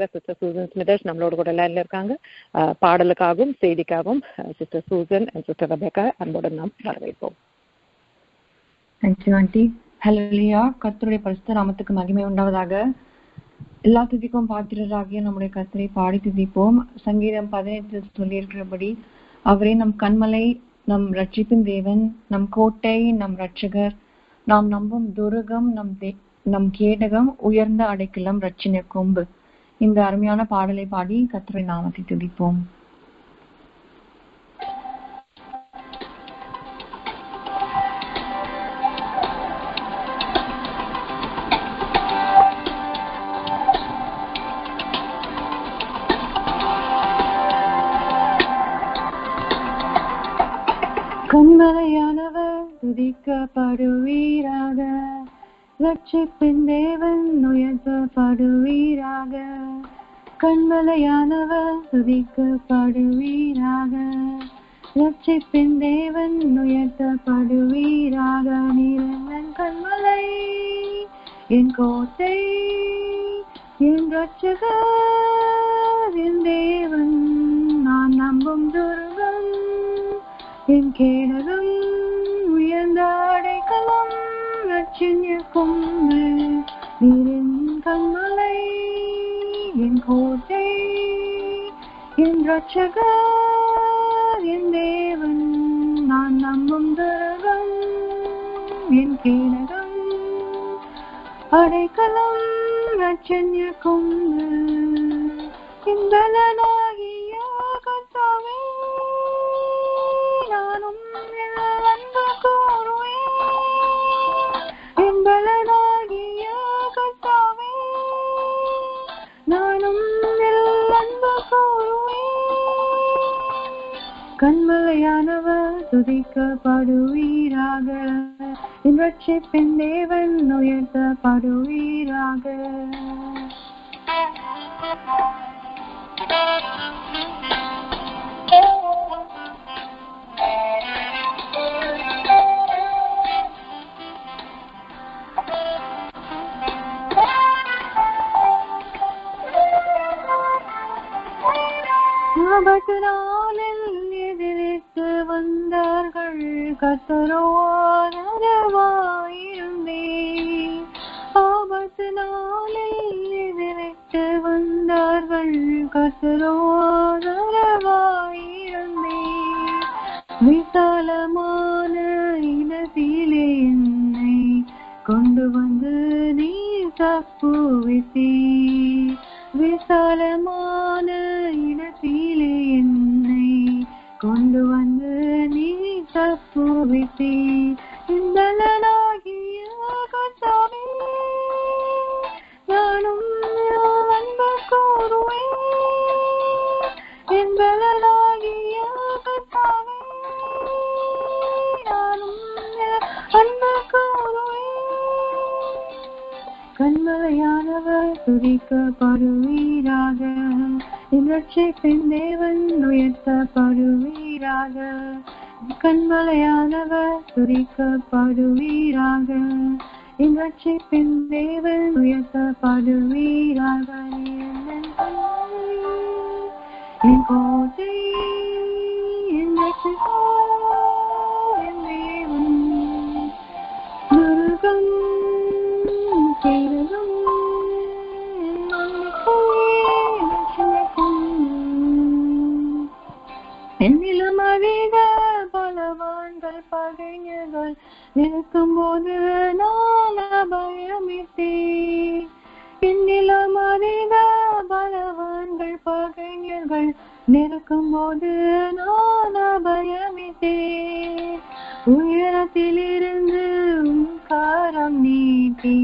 Sister Susan ஸ்மிதர்ஸ் நம்மளோட கூட லைன்ல இருக்காங்க. பாடலுக்காகவும் செய்திக்காகவும் sister Susan and sister Rebecca அன்போடு நாம் வரவேற்போம். Thank you aunty. ஹல்லேலூயா. கர்த்தருடைய பரிசுத்த நாமத்துக்கு மகிமை உண்டாவதாக. எல்லா துதிக்கும் பாத்திரராகிய நம்முடைய கர்த்தரை பாடி துதிப்போம். சங்கீதம் 18 சொல்லியிருக்கிறபடி அவரே நம் கண்மலை, நம் ரட்சிப்பின் தேவன், நம் கோட்டை, நம் ரட்சகர், நாம் நம்பும் துருகம், நம் கேடகம், உயர்ந்த அடைக்கலம், ரட்சண கொம்பு. இந்த அருமையான பாடலை பாடி கர்த்தருடைய நாமத்தை துதிப்போம். கண்மலையானவர் துதிக்கப்படுவீராக, ரட்சிப்பின் தேவன் உயர்த்தப்படுவீராக. கண்மலையானவர் துதிக்கப்படுவீராக, ரட்சிப்பின் தேவன் உயர்த்தப்படுவீராக. நீரன் கண்மலை, என் கோட்டை, என் ரட்சகர், என் தேவன், நான் நம்பும் துருகம், என் கேடகம், உயர்ந்த அடைக்கலம், ரட்சண கொம்பு. நீரின் கண்மலை, என் கோட்டை, என் ரட்சகர், என் தேவன், நான் நம்பும் துருகம், என் கேடகம், அடைக்கலம், ரட்சண கொம்பு. இன்பலனாகிய கர்த்தாவே, நானும் அன்பு கூறுவேன். இன்பலனாகிய கர்த்தாவே, நானும் அன்பு கூறுவேன். கண்மலையானவர் துதிக்கப்படுவீராக, என் ரட்சிப்பின் தேவன் உயர்த்தப்படுவீராக. ஆபத்து நாளில் எதிரிட்டு வந்தார்கள், கர்த்தரோவாயிருந்தே. ஆபத்து நாளில் எதிரிட்டு வந்தார்கள், கர்த்தரோவாயிருந்தே. விசாலமான இடத்திலே என்னை கொண்டு வந்து நீ தப்புவித்தீ. விசாலமான இடத்திலே என்னை கொண்டு வந்து நீ தப்புவித்தீ. இன்பலனாகிய கர்த்தாவே, நானும் அன்பு கூறுவேன். இன்பலனாகிய கர்த்தாவே, நானும் அன்பு கூறுவேன். கண்மலையானவர் துதிக்கப்படுவீராக, என் ரட்சிப்பின் தேவன் உயர்த்தப்படுவீராக. கண்மலையானவர் துதிக்கப்படுவீராக, என் ரட்சிப்பின் தேவன் உயர்த்தப்படுவீராக. என் கோட்டை, என் ரட்சகர், என் தேவன், துருகம், கேடகம், என்னிலும் அதிக பலவான்கள் பகைஞர்கள் நிற்கும் போது நான் அபயமிட்டேன். என்னிலும் அதிக பலவான்கள் பகைஞர்கள் நிற்கும் போது நான் அபயமிட்டேன். உயரத்திலிருந்து உன் கரம் நீட்டி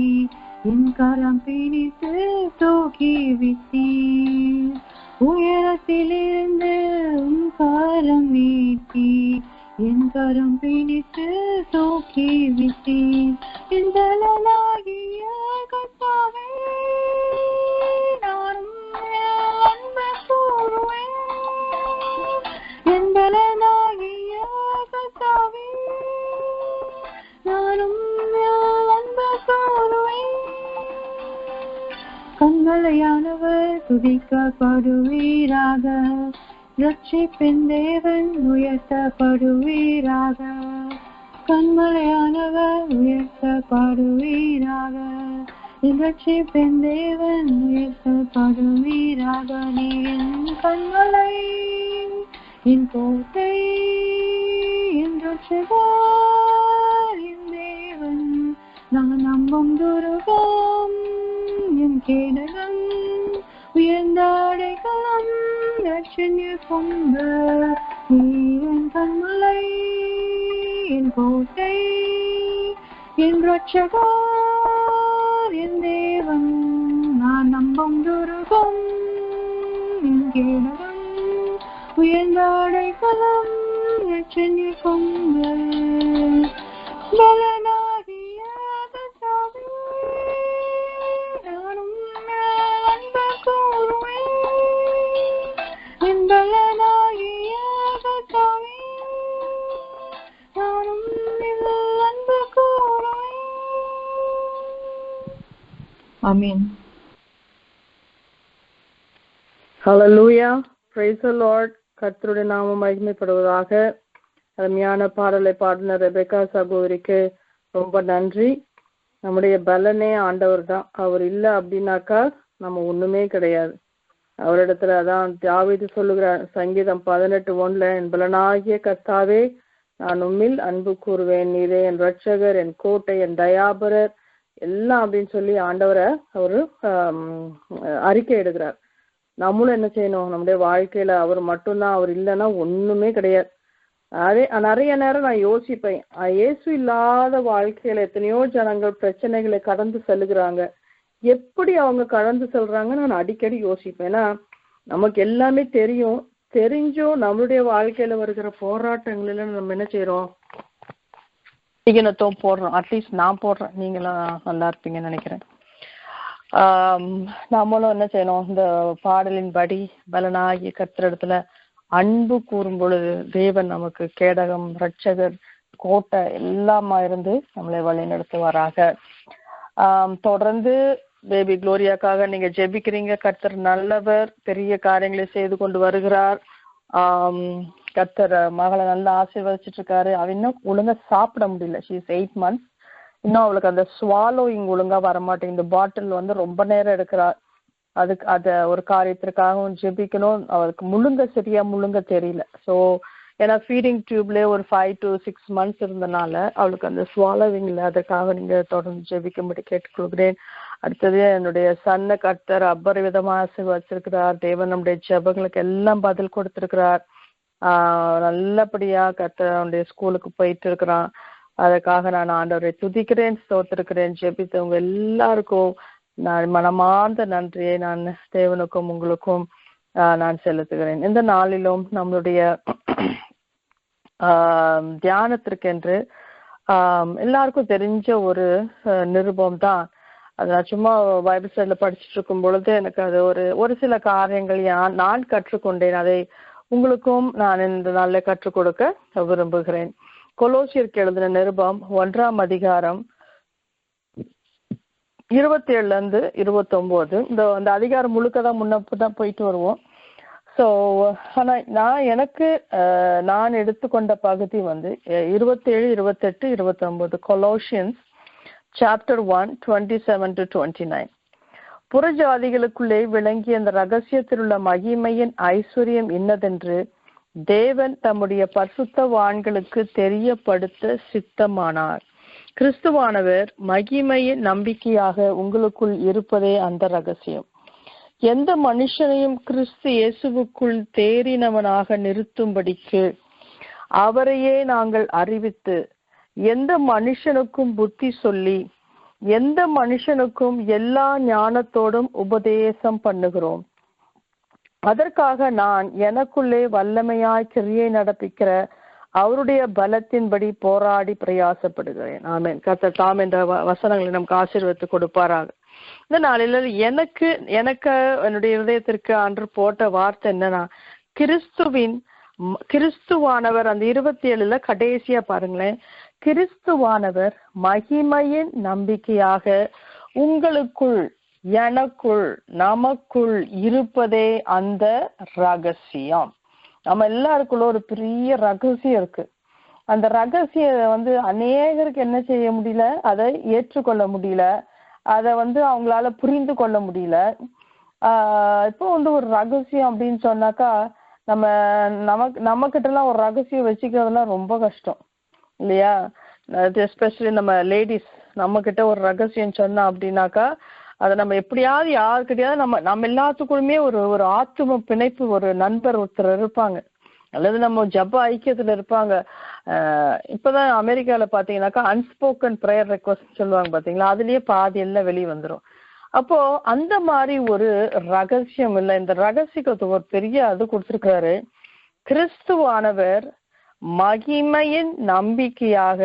என் கரம் பிடித்து தூக்கி விட்டீர். உயரத்திலிருந்து உன் கரம் நீட்டி என் கரம் பிடித்து தூக்கி விட்டீர். இன்பலனாகிய கர்த்தாவே, நானும் அன்பு கூறுவேன். இன்பலனாகிய கர்த்தாவே, நானும் அன்பு கூறுவேன். கண்மலையானவர் துதிக்கப்படுவீராக. ரட்சிப்பின் தேவன் உயர்த்தப்படுவீராக. கண்மலையானவர் உயர்த்தப்படுவீராக. ரட்சிப்பின் தேவன் உயர்த்தப்படுவீராக. நீ என் கண்மலை, என் கோட்டை, என் ரட்சகர், என் தேவன், நான் நம்பும் துருகம், என் கேடகம், உயர்ந்த அடைக்கலம், ரட்சணிய கொண்டு. நீ என் கண்மலை, என் கோட்டை, என் ரட்சகர், என் தேவன், நான் நம்பும் துருகம், என் கேடகம், உயர்ந்த அடைக்கலம், ரட்சணிய கொண்டு. பலனாகிய கர்த்தாவே, நானும் அன்பு கூறுவேன். என் பலனாகிய கர்த்தாவே, நானும் அன்பு கூறுவேன். ஆமென். Hallelujah. Praise the Lord. கர்த்தருடைய நாமம் மகிமைப்படுவதாக. அருமையான பாடலை பாடின ரெபெக்கா சகோதரிக்கு ரொம்ப நன்றி. நம்முடைய பலனே ஆண்டவர் தான். அவர் இல்லை அப்படின்னாக்கா நம்ம ஒண்ணுமே கிடையாது. அவரிடத்துல அதான் தாவீது சொல்லுகிறார் சங்கீதம் 18:1, என் பலனாகிய கர்த்தாவே, நான் உம்மில் அன்பு கூறுவேன். நீரே என் ரட்சகர், என் கோட்டை, என் தயாபரர் எல்லாம் அப்படின்னு சொல்லி ஆண்டவரை அவரு அறிக்கை எடுக்கிறார். நம்மளும் என்ன செய்யணும்? நம்முடைய வாழ்க்கையில அவர் மட்டும்தான், அவர் இல்லைன்னா ஒண்ணுமே கிடையாது. நிறைய நேரம் நான் யோசிப்பேன், இயேசு இல்லாத வாழ்க்கையில எத்தனையோ ஜனங்கள் பிரச்சனைகளை கடந்து செல்லுகிறாங்க. எப்படி அவங்க கடந்து செல்றாங்கன்னு நான் அடிக்கடி யோசிப்பேன். ஏன்னா நமக்கு எல்லாமே தெரிஞ்சும் நம்மளுடைய வாழ்க்கையில வருகிற போராட்டங்களில நம்ம என்ன செய்யறோம்? திகினத்துவம் போடுறோம். அட்லீஸ்ட் நான் போடுறேன், நீங்களும் நல்லா இருப்பீங்கன்னு நினைக்கிறேன். நம்மளும் என்ன செய்யணும்? இந்த பாடலின் படி பலனாகிய கர்த்தரிடத்துல அன்பு கூறும் பொழுது தேவன் நமக்கு கேடகம், ரட்சகர், கோட்டை எல்லாமா இருந்து நம்மளை வழி நடத்துவாராக. தொடர்ந்து பேபி குளோரியாக்காக நீங்க ஜெபிக்கிறீங்க. கர்த்தர் நல்லவர், பெரிய காரியங்களை செய்து கொண்டு வருகிறார். கர்த்தர் மகளை நல்லா ஆசீர்வதிச்சிட்டு இருக்காரு. அவ இன்னும் ஒழுங்கா சாப்பிட முடியல. She is 8 months. இன்னும் அவளுக்கு அந்த ஸ்வாலோயிங் ஒழுங்கா வரமாட்டேங்குது. பாட்டில் வந்து ரொம்ப நேரம் எடுக்கிறா. அதுக்கு அத ஒரு காரியத்திற்காகவும் ஜெபிக்கணும். அவளுக்கு சரியா முழுங்க தெரியல. ஸோ ஏன்னா ஃபீடிங் டியூப்ல ஒரு 5 to 6 months இருந்தனால அவளுக்கு அந்த ஸ்வாலோவிங் இல்லை. அதற்காக நீங்க தொடர்ந்து ஜெபிக்கும்படி கேட்டுக்கொள்கிறேன். அடுத்தது என்னுடைய சன்ன கர்த்தர் அபரிவிதமாக ஆசீர்வதிச்சிருக்கிறார். தேவன் நம்முடைய ஜெபங்களுக்கு எல்லாம் பதில் கொடுத்திருக்கிறார். நல்லபடியா கர்த்தர் அவனுடைய ஸ்கூலுக்கு போயிட்டு இருக்கிறான். அதுக்காக நான் ஆண்டவரை துதிக்கிறேன், ஸ்தோத்திருக்கிறேன். ஜெபித்தவங்க எல்லாருக்கும் நான் மனமார்ந்த நன்றியை நான் தேவனுக்கும் உங்களுக்கும் நான் செலுத்துகிறேன். இந்த நாளிலும் நம்மளுடைய தியானத்திற்கென்று எல்லாருக்கும் தெரிஞ்ச ஒரு நிருபம் தான். அது நான் சும்மா பைபிள் ஸ்டடியில படிச்சுட்டு இருக்கும் பொழுது எனக்கு அது ஒரு சில காரியங்கள் நான் கற்றுக்கொண்டேன். அதை உங்களுக்கும் நான் இந்த நாளில் கற்றுக் கொடுக்க விரும்புகிறேன். கொலோசியருக்கு எழுதின நிருபம் 1ஆம் அதிகாரம் 27 29. இந்த அதிகாரம் முழுக்க தான் முன்னதான் போயிட்டு வருவோம். ஸோ ஆனா நான் எடுத்துக்கொண்ட பகுதி வந்து 27, 28, 29. Colossians chapter 1 27 to 29. புறஜாதிகளுக்குள்ளே விளங்கிய அந்த ரகசியத்தில் உள்ள மகிமையின் ஐஸ்வர்யம் இன்னதென்று தேவன் தம்முடைய பரிசுத்தவான்களுக்கு தெரியப்படுத்த சித்தமானார். கிறிஸ்துவானவர் மகிமையின் நம்பிக்கையாக உங்களுக்குள் இருப்பதே அந்த ரகசியம். எந்த மனுஷனையும் கிறிஸ்து இயேசுவுக்குள் தேறினவனாக நிறுத்தும்படிக்கு அவரையே நாங்கள் அறிவித்து, எந்த மனுஷனுக்கும் புத்தி சொல்லி, எந்த மனுஷனுக்கும் எல்லா ஞானத்தோடும் உபதேசம் பண்ணுகிறோம். அதற்காக நான் எனக்குள்ளே வல்லமையாய் கிரியை நடப்பிக்கிற அவருடைய பலத்தின்படி போராடி பிரயாசப்படுகிறேன். ஆமென். கர்த்தர் தாம் என்ற வசனங்களை நமக்கு ஆசீர்வதித்து கொடுப்பாராக. இந்த நாளில் எனக்கு என்னுடைய இதயத்திற்கு அன்று போட்ட வார்த்தை என்னன்னா, கிறிஸ்துவானவர் அந்த 27 கடைசியா பாருங்களேன், கிறிஸ்துவானவர் மகிமையின் நம்பிக்கையாக உங்களுக்குள் எனக்குள் நமக்குள் இருப்பதே அந்த ரகசியம். நம்ம எல்லாருக்குள்ள ஒரு பெரிய ரகசியம் இருக்கு. அந்த ரகசியம் அநேகருக்கு என்ன செய்ய முடியல, அதை ஏற்றுக்கொள்ள முடியல, அதை அவங்களால புரிந்து கொள்ள முடியல. இப்போ ஒரு ரகசியம் அப்படின்னு சொன்னாக்கா நமக்கிட்ட எல்லாம் ஒரு ரகசியம் வச்சுக்கிறதுலாம் ரொம்ப கஷ்டம் இல்லையா? எஸ்பெஷலி நம்ம லேடிஸ் நம்ம கிட்ட ஒரு ரகசியம் சொன்னா அப்படின்னாக்கா அதை நம்ம எப்படியாவது யாருக்கிட்டையாவது நம்ம எல்லாத்துக்குள்ளுமே ஒரு ஆத்தும பிணைப்பு, ஒரு நண்பர் ஒருத்தர் இருப்பாங்க, அல்லது நம்ம ஜப ஐக்கியத்துல இருப்பாங்க. இப்பதான் அமெரிக்கால பாத்தீங்கன்னாக்கா அன்ஸ்போக்கன் ப்ரேயர் ரெக்வஸ்ட் சொல்லுவாங்க பாத்தீங்களா, அதுலயே பாதி எல்லாம் வெளியே வந்துடும். அப்போ அந்த மாதிரி ஒரு ரகசியம் இல்லை. இந்த ரகசியத்துக்கு ஒரு பெரிய அது கொடுத்திருக்காரு. கிறிஸ்துவானவர் மகிமையின் நம்பிக்கையாக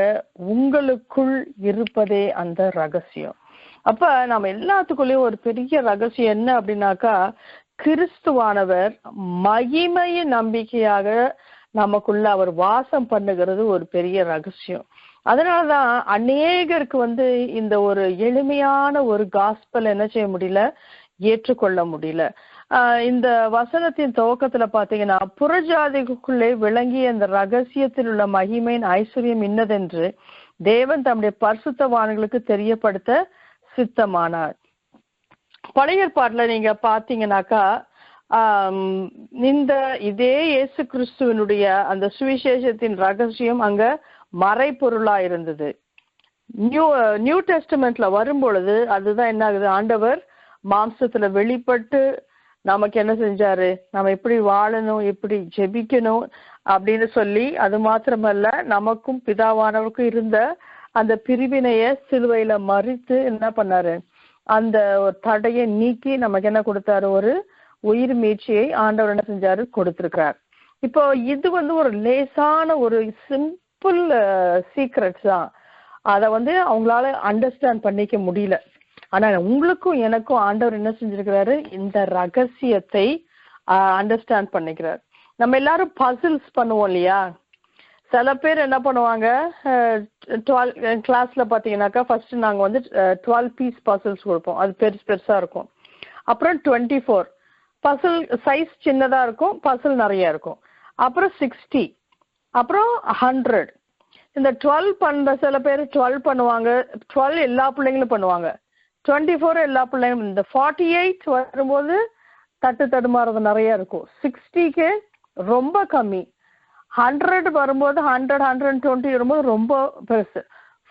உங்களுக்குள் இருப்பதே அந்த ரகசியம். அப்ப நம்ம எல்லாத்துக்குள்ளேயும் ஒரு பெரிய ரகசியம் என்ன அப்படின்னாக்கா, கிறிஸ்துவானவர் மகிமையின் நம்பிக்கையாக நமக்குள்ள அவர் வாசம் பண்ணுகிறது ஒரு பெரிய ரகசியம். அதனாலதான் அநேகருக்கு இந்த ஒரு எளிமையான ஒரு காஸ்பல் என்ன செய்ய முடியல, ஏற்றுக்கொள்ள முடியல. இந்த வசனத்தின் துவக்கத்துல பாத்தீங்கன்னா, புறஜாதிக்குள்ளே விளங்கிய இந்த ரகசியத்தில் உள்ள மகிமையின் ஐஸ்வர்யம் இன்னதென்று தேவன் தம்முடைய பரிசுத்தவான்களுக்கு தெரியப்படுத்த சித்தமானார். பழைய ஏற்பாட்டுல நீங்க பாத்தீங்கன்னாக்கா இதே இயேசு கிறிஸ்துவனுடைய அந்த சுவிசேஷத்தின் ரகசியம் அங்க மறைபொருளா இருந்தது. நியூ டெஸ்டமெண்ட்ல வரும் பொழுது அதுதான் என்ன ஆகுது, ஆண்டவர் மாம்சத்துல வெளிப்பட்டு நமக்கு என்ன செஞ்சாரு, நம்ம எப்படி வாழணும், எப்படி ஜெபிக்கணும் அப்படின்னு சொல்லி, அது மாத்திரமல்ல நமக்கும் பிதாவானவருக்கும் இருந்த அந்த பிரிவினைய சிலுவையில மறித்து என்ன பண்ணாரு, அந்த ஒரு தடையை நீக்கி நமக்கு என்ன கொடுத்தாரு, ஒரு உயிர் மீட்சியை ஆண்டவர் என்ன செஞ்சாரு, கொடுத்திருக்கிறார். இப்போ இது ஒரு லேசான ஒரு சிம்பிள் சீக்ரெட்ஸ் தான். அதை அவங்களால அண்டர்ஸ்டாண்ட் பண்ணிக்க முடியல. ஆனா உங்களுக்கும் எனக்கும் ஆண்டவர் என்ன செஞ்சிருக்கிறாரு, இந்த ரகசியத்தை அண்டர்ஸ்டாண்ட் பண்ணிக்கிறார். நம்ம எல்லாரும் பசில்ஸ் பண்ணுவோம் இல்லையா? சில பேர் என்ன பண்ணுவாங்க, 12 கிளாஸ்ல பாத்தீங்கன்னாக்கா ஃபர்ஸ்ட் நாங்க 12 பீஸ் பசில்ஸ் கொடுப்போம். அது பெருசா இருக்கும். அப்புறம் 24 பசில் சைஸ் சின்னதா இருக்கும், பசில் நிறைய இருக்கும். அப்புறம் 60, அப்புறம் 100. இந்த 12 பண்ற சில பேர் 12 பண்ணுவாங்க, 12 எல்லா பிள்ளைங்களும் பண்ணுவாங்க, 24 எல்லா பிள்ளைங்களும். இந்த 48 வரும்போது தடுமாறது நிறைய இருக்கும், 60க்கு ரொம்ப கம்மி, 100 வரும்போது 100, 120 வரும்போது ரொம்ப பெருசு,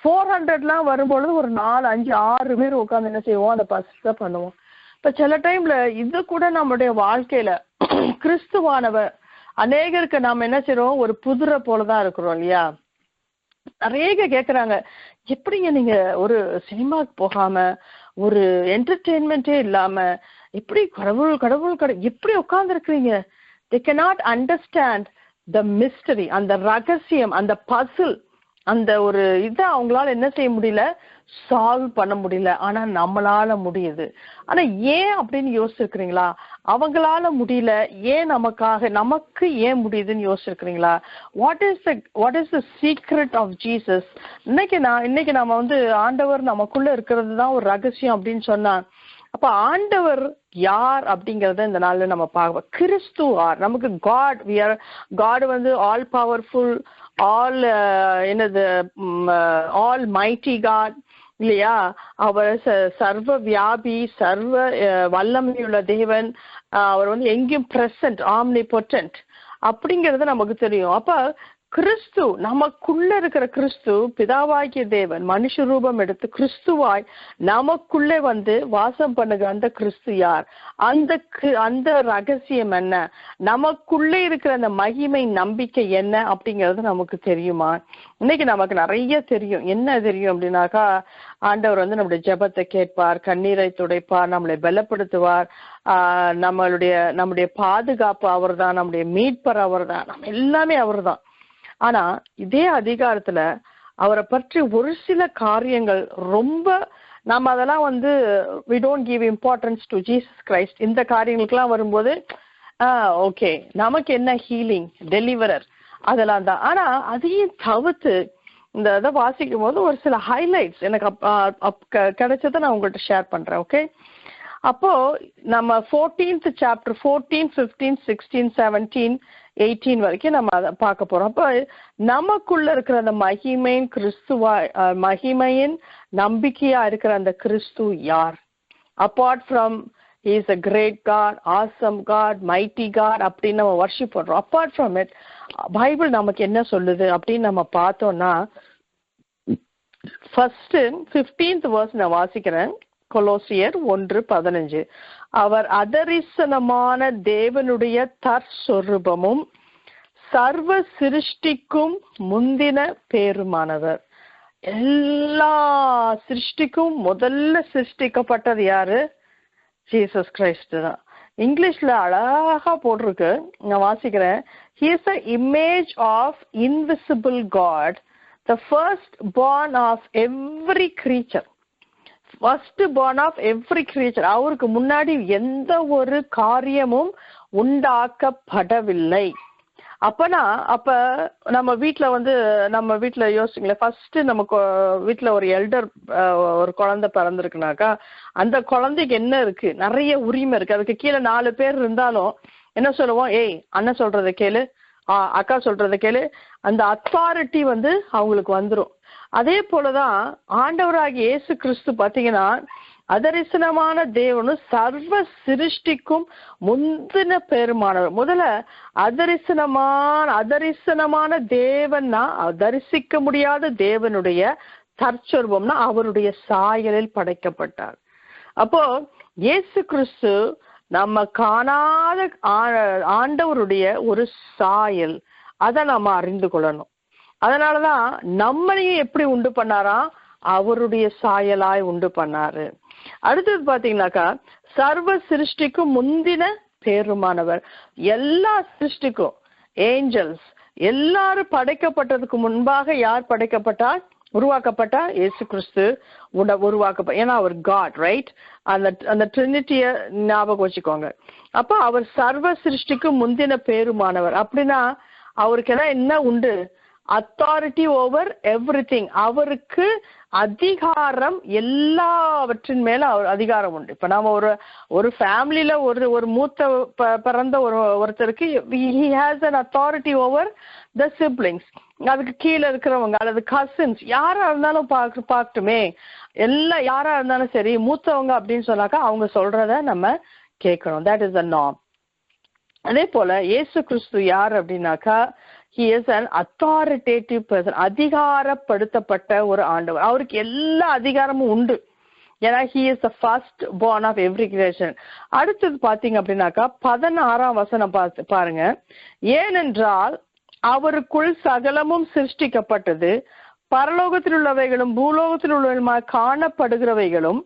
400லாம் வரும்பொழுது ஒரு 4, 5, 6 பேர் உட்காந்து என்ன செய்வோம், அந்த பசில பண்ணுவோம். இப்ப சில டைம்ல இது கூட நம்மளுடைய வாழ்க்கையில கிறிஸ்துவானவர் அநேகருக்கு நாம என்ன செய்யறோம், ஒரு புதிரை போலதான் இருக்கிறோம் இல்லையா? நிறைய கேக்குறாங்க, எப்படிங்க நீங்க ஒரு சினிமாக்கு போகாம, ஒரு என்டர்டெயின்மெண்டே இல்லாம எப்படி கடவுள் எப்படி உட்கார்ந்து இருக்கிறீங்க? they cannot understand the mystery, அந்த ரகசியம், அந்த பசில், அந்த ஒரு இதை அவங்களால என்ன செய்ய முடியல, சால்வ் பண்ண முடியல. ஆனா நம்மளால முடியுது. ஆனா ஏன் அப்படின்னு யோசிச்சிருக்கிறீங்களா? அவங்களால முடியல, ஏன் நமக்கு ஏன் முடியுதுன்னு யோசிச்சிருக்கிறீங்களா? What is the secret of Jesus? இன்னைக்கு நம்ம ஆண்டவர் நமக்குள்ள இருக்கிறது தான் ஒரு ரகசியம் அப்படின்னு சொன்னா, அப்ப ஆண்டவர் யார் அப்படிங்கறத இந்த நாள்ல நம்ம பார்ப்போம். கிறிஸ்து ஆர் நமக்கு god all powerful, almighty god இல்லையா? அவர் சர்வ வியாபி, சர்வ வல்லமையுள்ள தேவன். அவர் எங்கேயும் பிரசன்ட், ஆம்னிபொட்டன்ட் அப்படிங்கறது நமக்கு தெரியும். அப்ப கிறிஸ்து, நமக்குள்ள இருக்கிற கிறிஸ்து, பிதாவாகிய தேவன் மனுஷ ரூபம் எடுத்து கிறிஸ்துவாய் நமக்குள்ளே வாசம் பண்ணுகிற அந்த கிறிஸ்து யார்? அந்த ரகசியம் என்ன? நமக்குள்ளே இருக்கிற அந்த மகிமை நம்பிக்கை என்ன அப்படிங்கிறது நமக்கு தெரியுமா? இன்னைக்கு நமக்கு நிறைய தெரியும். என்ன தெரியும் அப்படின்னாக்கா, ஆண்டவர் நம்முடைய ஜெபத்தை கேட்பார், கண்ணீரை துடைப்பார், நம்மளை பலப்படுத்துவார், நம்முடைய பாதுகாப்பு அவர் தான், நம்முடைய மீட்பர் அவர் தான், நம்ம எல்லாமே அவர் தான். ஆனா இதே அதிகாரத்துல அவரை பற்றி ஒரு சில காரியங்கள் ரொம்ப நம்ம அதெல்லாம் we don't give importance to Jesus Christ. இந்த காரியங்களுக்கெல்லாம் வரும்போது ஓகே நமக்கு என்ன ஹீலிங், டெலிவரர் அதெல்லாம் தான். ஆனா அதையும் தவிர்த்து இந்த இதை வாசிக்கும் போது ஒரு சில ஹைலைட்ஸ் எனக்கு கிடைச்சதை நான் உங்கள்கிட்ட ஷேர் பண்றேன். ஓகே, அப்போ நம்ம 14th chapter 14, 15, 16, 17, 18 வரைக்கும் நம்ம அதை பார்க்க போறோம். அப்போ நமக்குள்ள இருக்கிற அந்த மகிமையின் நம்பிக்கையா இருக்கிற அந்த கிறிஸ்து யார்? Apart from he is a great God, awesome God, mighty God அப்படின்னு நம்ம வர்ஷிப் பண்றோம். அப்பார்ட் ஃப்ரம் இட் பைபிள் நமக்கு என்ன சொல்லுது அப்படின்னு நம்ம பார்த்தோம்னா, ஃபர்ஸ்ட் 15th verse நான் வாசிக்கிறேன். கொலோசியர் 1:15. அவர் அதரிசனமான தேவனுடைய தற்சொரூபமும் சர்வ சிருஷ்டிக்கும் முந்தின பேருமானவர். எல்லா சிருஷ்டிக்கும் முதல்ல சிருஷ்டிக்கப்பட்டது யாரு? ஜீசஸ் கிரைஸ்ட் தான். இங்கிலீஷ்ல அழகா போட்டிருக்கு, நான் வாசிக்கிறேன். He is the image of invisible God, the first born of every creature. First born of every creature. அவருக்கு முன்னாடி எந்த ஒரு காரியமும் உண்டாக்கப்படவில்லை. அப்ப நம்ம வீட்டுல யோசிச்சுங்களேன், ஃபர்ஸ்ட் நமக்கு வீட்டுல ஒரு எல்டர் ஒரு குழந்தை பிறந்திருக்குனாக்கா அந்த குழந்தைக்கு என்ன இருக்கு? நிறைய உரிமை இருக்கு. அதுக்கு கீழே 4 பேர் இருந்தாலும் என்ன சொல்லுவோம்? ஏய், அண்ணன் சொல்றதை கேளு, அக்கா சொல்றதை கேளு. அந்த அத்தாரிட்டி அவங்களுக்கு வந்துடும். அதே போலதான் ஆண்டவராகிய இயேசு கிறிஸ்து பாத்தீங்கன்னா அதரிசனமான தேவனும் சர்வ சிருஷ்டிக்கும் முந்தின பெருமானவர். முதல்ல அதரிசனமான தேவன்னா தரிசிக்க முடியாத தேவனுடைய தற்சொரூபம்னா அவருடைய சாயலில் படைக்கப்பட்டார். அப்போ இயேசு கிறிஸ்து நம்ம காணாத ஆண்டவருடைய ஒரு சாயல், அதை நம்ம அறிந்து கொள்ளணும். அதனாலதான் நம்மளையும் எப்படி உண்டு பண்ணாரா? அவருடைய சாயலாய் உண்டு பண்ணாரு. அடுத்தது பாத்தீங்கன்னாக்கா சர்வ சிருஷ்டிக்கும் முந்தின பேருமானவர். எல்லா சிருஷ்டிக்கும் ஏஞ்சல்ஸ் எல்லாரும் படைக்கப்பட்டதுக்கு முன்பாக யார் உருவாக்கப்பட்டா? இயேசு கிறிஸ்து ஏன்னா அவர் காட், ரைட்? அந்த ட்ரினிட்டிய ஞாபகம் வச்சுக்கோங்க. அப்ப அவர் சர்வ சிருஷ்டிக்கும் முந்தின பேருமானவர். அப்படின்னா அவருக்கு என்ன உண்டு? Authority over everything. அவருக்கு அதிகாரம், எல்லாவற்றின் மேல அதிகாரம் உண்டு. இப்ப நாம ஒரு ஃபேமிலியில ஒரு மூத்த பிறந்த ஒருத்தருக்கு he has an authority over the siblings. அதுக்கு கீழே இருக்கிறவங்க அல்லது கசின்ஸ் யாரா இருந்தாலும் பார்க்கட்டுமே, யாரா இருந்தாலும் சரி, மூத்தவங்க அப்படின்னு சொன்னாக்கா அவங்க சொல்றத நம்ம கேட்கணும். That is the norm. அதே போல இயேசு கிறிஸ்து யார் அப்படின்னாக்கா he is an authoritative person. அதிகாரப்படுத்தப்பட்ட ஒரு ஆண்டவர். அவருக்கு எல்லா அதிகாரமும் உண்டு. ஏன்னா he is the first born of every creation. அடுத்தது பாத்தீங்க அப்படின்னாக்கா 16ஆம் வசனம் பாருங்க. ஏனென்றால் அவருக்குள் சகலமும் சிருஷ்டிக்கப்பட்டது, பரலோகத்தில் உள்ளவைகளும் பூலோகத்தில் உள்ளவைகளுமாய் காணப்படுகிறவைகளும்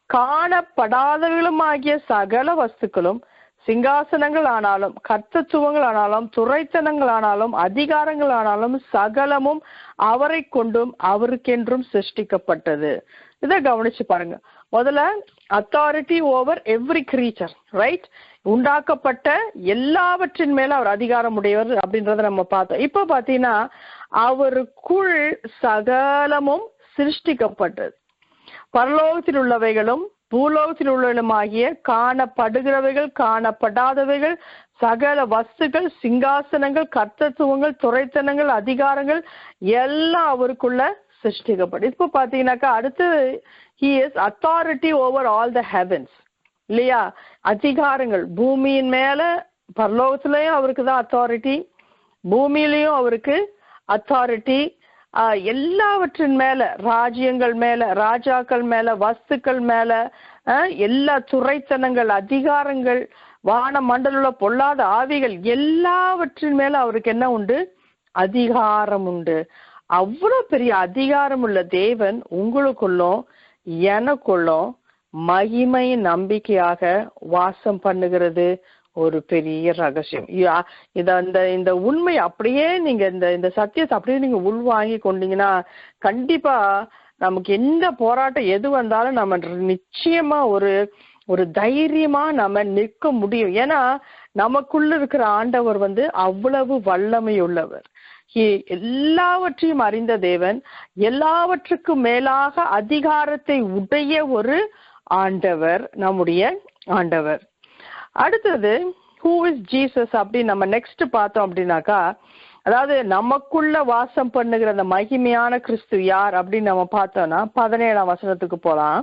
காணப்படாதவைகளும் ஆகிய சகல வஸ்துக்களும், சிங்காசனங்கள் ஆனாலும் கர்த்தத்துவங்கள் ஆனாலும் துரைத்தனங்கள் ஆனாலும் அதிகாரங்கள் ஆனாலும் சகலமும் அவரை கொண்டும் அவருக்கென்றும் சிருஷ்டிக்கப்பட்டது. இதை கவனிச்சு பாருங்க. முதல்ல authority over every creature, right? உண்டாக்கப்பட்ட எல்லாவற்றின் மேல அவர் அதிகாரம் உடையவர் அப்படின்றத நம்ம பார்த்தோம். இப்ப பாத்தீங்கன்னா அவருக்குள் சகலமும் சிருஷ்டிக்கப்பட்டது, பரலோகத்தில் உள்ளவைகளும் பூலோகத்தில் உள்ளவைகளும் ஆகிய காணப்படுகிறவைகள் காணப்படாதவைகள் சகல வஸ்துக்கள், சிங்காசனங்கள், கர்த்தத்துவங்கள், துரைத்தனங்கள், அதிகாரங்கள் எல்லாம் அவருக்குள்ள சிருஷ்டிக்கப்படும். இப்ப பாத்தீங்கன்னாக்கா அடுத்து he is authority over all the heavens, இல்லையா? அதிகாரங்கள் பூமியின் மேல, பரலோகத்திலையும் அவருக்கு தான் அத்தாரிட்டி, பூமியிலையும் அவருக்கு அத்தாரிட்டி. எல்லாவற்றின் மேல, ராஜ்யங்கள் மேல, ராஜாக்கள் மேல, வஸ்துக்கள் மேல, எல்லா துரைத்தனங்கள், அதிகாரங்கள், வான மண்டல பொல்லாத ஆவிகள் எல்லாவற்றின் மேல அவருக்கு என்ன உண்டு? அதிகாரம் உண்டு. அவ்வளவு பெரிய அதிகாரம் உள்ள தேவன் உங்களுக்குள்ளும் எனக்குள்ளும் மகிமை நம்பிக்கையாக வாசம் பண்ணுகிறது ஒரு பெரிய ரகசியம். இந்த உண்மை அப்படியே நீங்க இந்த சத்தியத்தை அப்படியே நீங்க உள்வாங்கி கொண்டீங்கன்னா கண்டிப்பா நமக்கு எந்த போராட்டம் எது வந்தாலும் நம்ம நிச்சயமா ஒரு தைரியமா நம்ம நிற்க முடியும். ஏன்னா நமக்குள்ள இருக்கிற ஆண்டவர் அவ்வளவு வல்லமை உள்ளவர். எல்லாவற்றையும் அறிந்த தேவன், எல்லாவற்றுக்கும் மேலாக அதிகாரத்தை உடைய ஒரு ஆண்டவர், நம்முடைய ஆண்டவர். அடுத்தது ஹூ இஸ் ஜீசஸ் அப்படின்னு நம்ம நெக்ஸ்ட் பார்த்தோம் அப்படின்னாக்கா, அதாவது நமக்குள்ள வாசம் பண்ணுகிற அந்த மகிமையான கிறிஸ்து யார் அப்படின்னு நம்ம பார்த்தோம்னா 17ஆம் வசனத்துக்கு போலாம்.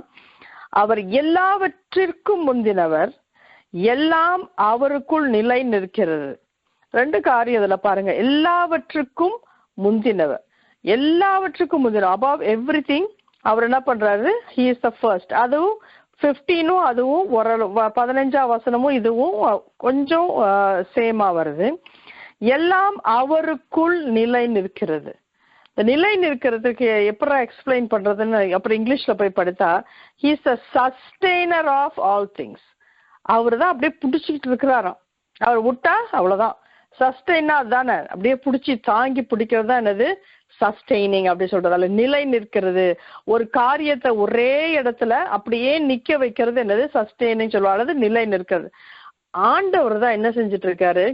அவர் எல்லாவற்றிற்கும் முந்தினவர், எல்லாம் அவருக்குள் நிலை நிற்கிறது. 2 காரியம் இதுல பாருங்க. எல்லாவற்றுக்கும் முந்தினவர், எல்லாவற்றுக்கும் முந்தினவர், above everything. அவர் என்ன பண்றாரு? he is the first. அதுவும் 15 அதுவும் 15ஆம் வசனமும் இதுவும் கொஞ்சம் சேமா வருது. எல்லாம் அவருக்குள் நிலை நிற்கிறது. இந்த நிலை நிற்கிறதுக்கு எப்படி எக்ஸ்பிளைன் பண்றதுன்னு அப்புறம் இங்கிலீஷ்ல போய் படித்தா, he is the sustainer of all things. அவரு தான் அப்படியே பிடிச்சிக்கிட்டு இருக்கிறாராம். அவர் விட்டா அவ்வளவுதான். சஸ்டெயினா தானே, அப்படியே பிடிச்சி தாங்கி பிடிக்கிறது தான் என்னது சஸ்டெய்னிங் அப்படி சொல்றது. அதுல நிலை நிற்கிறது, ஒரு காரியத்தை ஒரே இடத்துல அப்படியே நிக்க வைக்கிறது என்னது சஸ்டெய்னிங் சொல்லுவாங்க, அல்லது நிலை நிற்கிறது. ஆண்டவர் தான் என்ன செஞ்சுட்டு இருக்காரு?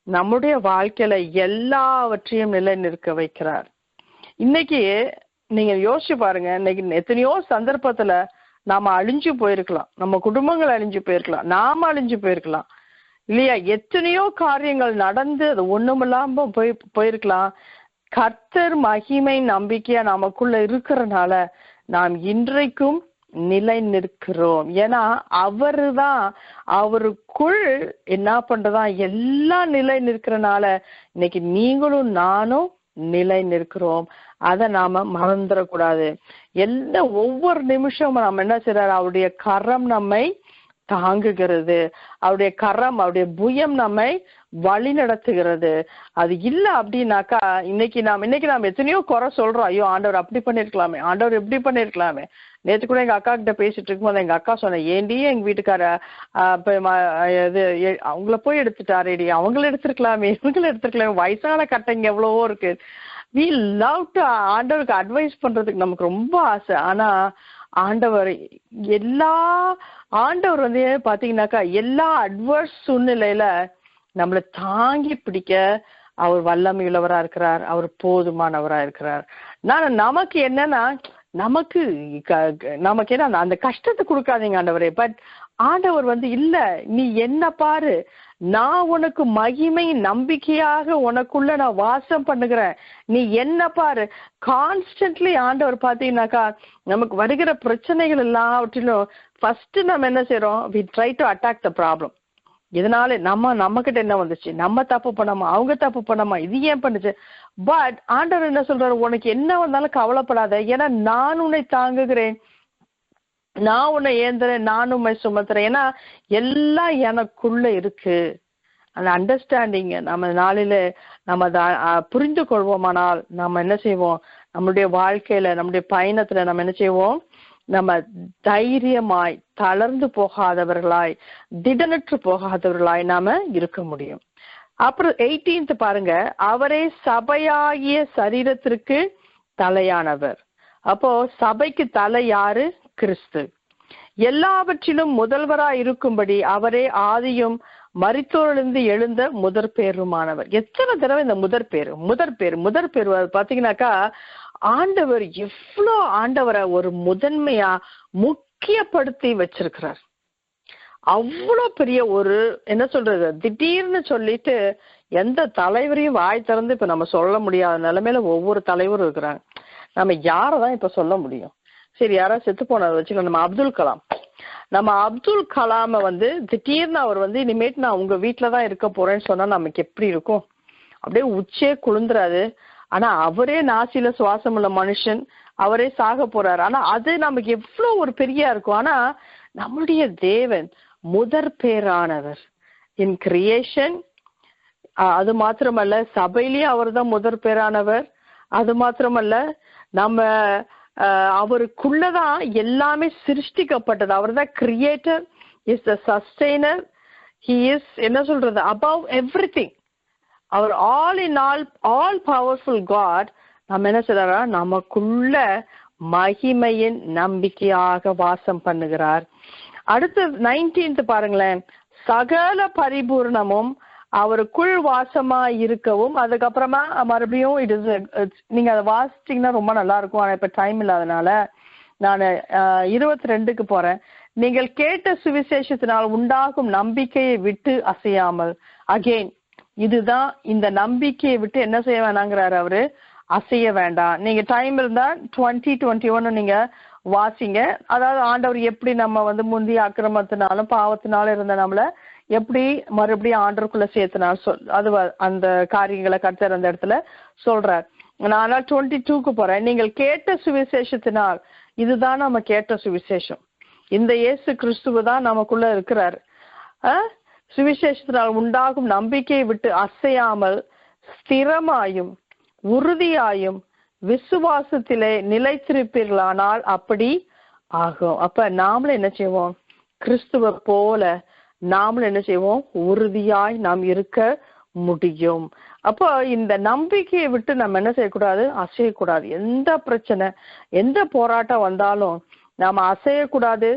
நம்முடைய வாழ்க்கையில எல்லாவற்றையும் நிலை நிற்க வைக்கிறார். இன்னைக்கு நீங்க யோசிச்சு பாருங்க, இன்னைக்கு எத்தனையோ சந்தர்ப்பத்துல நாம அழிஞ்சு போயிருக்கலாம், நம்ம குடும்பங்கள் அழிஞ்சு போயிருக்கலாம், நாம அழிஞ்சு போயிருக்கலாம் இல்லையா? எத்தனையோ காரியங்கள் நடந்து அது ஒண்ணுமில்லாம போயிருக்கலாம். கர்த்தர் மகிமை நம்பிக்கையா நமக்குள்ள இருக்கிறனால நாம் இன்றைக்கும் நிலை நிற்கிறோம். ஏன்னா அவருதான், அவருக்குள் என்ன பண்றதா எல்லாம் நிலை நிற்கிறனால இன்னைக்கு நீங்களும் நானும் நிலை நிற்கிறோம். அதை நாம மறந்துடக்கூடாது. ஒவ்வொரு நிமிஷமும் நம்ம என்ன செய்யறாரு? அவருடைய கரம் நம்மை தாங்குகிறது, அவருடைய கரம், அவருடைய புயம் நம்மை வழி நடத்துகிறது. அது இல்ல அப்படின்னாக்கா இன்னைக்கு நாம் எத்தனையோ குறை சொல்றோம். ஐயோ ஆண்டவர் அப்படி பண்ணிருக்கலாமே, ஆண்டவர் எப்படி பண்ணிருக்கலாமே. நேற்று கூட எங்க அக்கா கிட்ட பேசிட்டு இருக்கும்போது எங்க அக்கா சொன்ன, ஏண்டி எங்க வீட்டுக்கார இது அவங்கள போய் எடுத்துட்டாரேடி, அவங்கள எடுத்திருக்கலாமே, இவங்களை எடுத்திருக்கலாமே, வயசான கட்டைங்க எவ்வளவோ இருக்கு. we love to ஆண்டவருக்கு அட்வைஸ் பண்றதுக்கு நமக்கு ரொம்ப ஆசை. ஆனா ஆண்டவர் வந்து பாத்தீங்கன்னாக்கா எல்லா அட்வர்ஸ் சூழ்நிலையில நம்மளை தாங்கி பிடிக்க அவர் வல்லமையுள்ளவரா இருக்கிறார், அவர் போதுமானவரா இருக்கிறார். நமக்கு என்னன்னா, நமக்கு என்ன அந்த கஷ்டத்தை கொடுக்காதீங்க ஆண்டவரே. பட் ஆண்டவர் வந்து இல்ல, நீ என்ன பாரு, நான் உனக்கு மகிமை நம்பிக்கையாக உனக்குள்ள நான் வாசம் பண்ணுகிறேன், நீ என்ன பாரு. கான்ஸ்டன்ட்லி ஆண்டவர் பாத்தீங்கன்னாக்கா நமக்கு வருகிற பிரச்சனைகள் எல்லாவற்றிலும் ஃபர்ஸ்ட் நம்ம என்ன செய்யறோம்? we try to attack the problem. இதனால நம்ம கிட்ட என்ன வந்துச்சு, நம்ம தப்பு பண்ணாமா, அவங்க தப்பு பண்ணாமா, இது ஏன் பண்ணுச்சு. பட் ஆண்டவர் என்ன சொல்றாரு? உனக்கு என்ன வந்தாலும் கவலைப்படாத, ஏன்னா நான் உன்னை தாங்குகிறேன், நான் உன்னை ஏந்துறேன், நான் உன்னை சுமத்துறேன். ஏன்னா எல்லாம் எனக்குள்ள இருக்கு. அந்த அண்டர்ஸ்டாண்டிங் நம்ம நாளில நம்ம அதை புரிந்து கொள்வோமானால் நம்ம என்ன செய்வோம்? நம்மளுடைய வாழ்க்கையில, நம்முடைய பயணத்துல நம்ம என்ன செய்வோம்? நம்ம தைரியமாய், தளர்ந்து போகாதவர்களாய், திடனற்று போகாதவர்களாய் நாம இருக்க முடியும். அப்புறம் 18th பாருங்க, அவரே சபையாகிய சரீரத்திற்கு தலையானவர். அப்போ சபைக்கு தலை யாரு? கிறிஸ்து. எல்லாவற்றிலும் முதல்வராய் இருக்கும்படி அவரே ஆதியும் மரித்தோரிலிருந்து எழுந்த முதற் பேருமானவர். எத்தனை தடவை இந்த முதற் பேர் பாத்தீங்கன்னாக்கா ஆண்டவர் எவ்வளோ ஆண்டவரை ஒரு முதன்மையா முக்கியப்படுத்தி வச்சிருக்கிறார். அவ்வளோ பெரிய ஒரு என்ன சொல்றது, திடீர்னு சொல்லிட்டு எந்த தலைவரையும் வாய் திறந்து இப்ப நம்ம சொல்ல முடியாத நிலைமையில ஒவ்வொரு தலைவரும் இருக்கிறாங்க. நம்ம யாரதான் இப்ப சொல்ல முடியும்? சரி, யாராவது செத்து போனதை வச்சுக்கலாம். நம்ம அப்துல் கலாம வந்து திடீர்னு அவர் வந்து இனிமேட்டு நான் உங்க வீட்டுலதான் இருக்க போறேன்னு சொன்னா நமக்கு எப்படி இருக்கும்? அப்படியே உச்சே குளிந்துராது. ஆனா அவரே நாசில சுவாசம் உள்ள மனுஷன், அவரே சாக போறாரு. ஆனா அது நமக்கு எவ்வளவு ஒரு பெரிய இருக்கும். ஆனா நம்முடைய தேவன் முதற் பேரானவர் இன் கிரியேஷன். அது மாத்திரமல்ல, சபையிலேயே அவர் தான் முதற் பேரானவர். அது மாத்திரமல்ல, நம்ம அவருக்குள்ளதான் எல்லாமே சிருஷ்டிக்கப்பட்டது. அவர் தான் creator, is the sustainer, he is என்ன சொல்றது, above everything. அவர் all in all powerful god. நம்ம என்ன சொல்றா, நமக்குள்ள மகிமையின் நம்பிக்கையாக வாசம் பண்ணுகிறார். அடுத்து 19th பாருங்களேன், சகல பரிபூர்ணமும் அவருக்குள் வாசமா இருக்கவும். அதுக்கப்புறமா மறுபடியும் நீங்க அதை வாசிச்சீங்கன்னா ரொம்ப நல்லா இருக்கும். ஆனா இப்ப டைம் இல்லாதனால நான் 22க்கு போறேன். நீங்கள் கேட்ட சுவிசேஷத்தினால் உண்டாகும் நம்பிக்கையை விட்டு அசையாமல். அகெயின் இதுதான், இந்த நம்பிக்கையை விட்டு என்ன செய்ய வேணாங்கிறாரு அவரு, அசைய வேண்டாம். நீங்க டைம் இருந்தா 20:21 நீங்க வாசிங்க. அதாவது ஆண்டவர் எப்படி நம்ம முந்தைய அக்கிரமத்தினாலும் பாவத்தினாலும் இருந்த நம்மள எப்படி மறுபடியும் ஆண்டருக்குள்ள சேர்த்தனாலும் அது அந்த காரியங்களை கர்த்தர் அந்த இடத்துல சொல்றார். நான் 22க்கு போறேன். நீங்கள் கேட்ட சுவிசேஷத்தினால், இதுதான் நம்ம கேட்ட சுவிசேஷம், இந்த இயேசு கிறிஸ்துவ தான் நமக்குள்ள இருக்கிறார். சுவிசேஷத்தினால் உண்டாகும் நம்பிக்கையை விட்டு அசையாமல் ஸ்திரமாயும் உறுதியாயும் விசுவாசத்திலே நிலைத்திருப்பீர்களானால் அப்படி ஆகும். அப்ப நாமளும் என்ன செய்வோம், கிறிஸ்துவ போல நாமளும் என்ன செய்வோம், உறுதியாய் நாம் இருக்க முடியும். அப்போ இந்த நம்பிக்கையை விட்டு நம்ம என்ன செய்யக்கூடாது, அசையக்கூடாது. எந்த பிரச்சனை எந்த போராட்டம் வந்தாலும் நாம அசையக்கூடாது,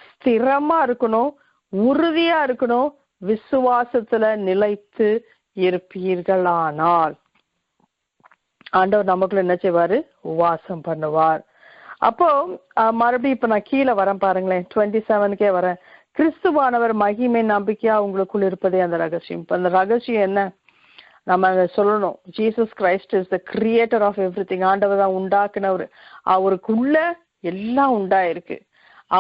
ஸ்திரமா இருக்கணும், உறுதியா இருக்கணும். விசுவாசத்துல நிலைத்து இருப்பீர்களானால் ஆண்டவர் நமக்குள்ள என்ன செய்வாரு, வாசம் பண்ணுவார். அப்போ மறுபடியும் இப்ப நான் கீழே வரேன் பாருங்களேன், 27க்கே வரேன். கிறிஸ்துவானவர் மகிமை நம்பிக்கையா உங்களுக்குள் இருப்பதே அந்த ரகசியம். இப்ப அந்த ரகசியம் என்ன, நம்ம அதை சொல்லணும். Jesus Christ is the creator of everything. ஆண்டவர் தான் உண்டாக்குனவர். அவருக்குள்ள எல்லாம் உண்டாயிருக்கு.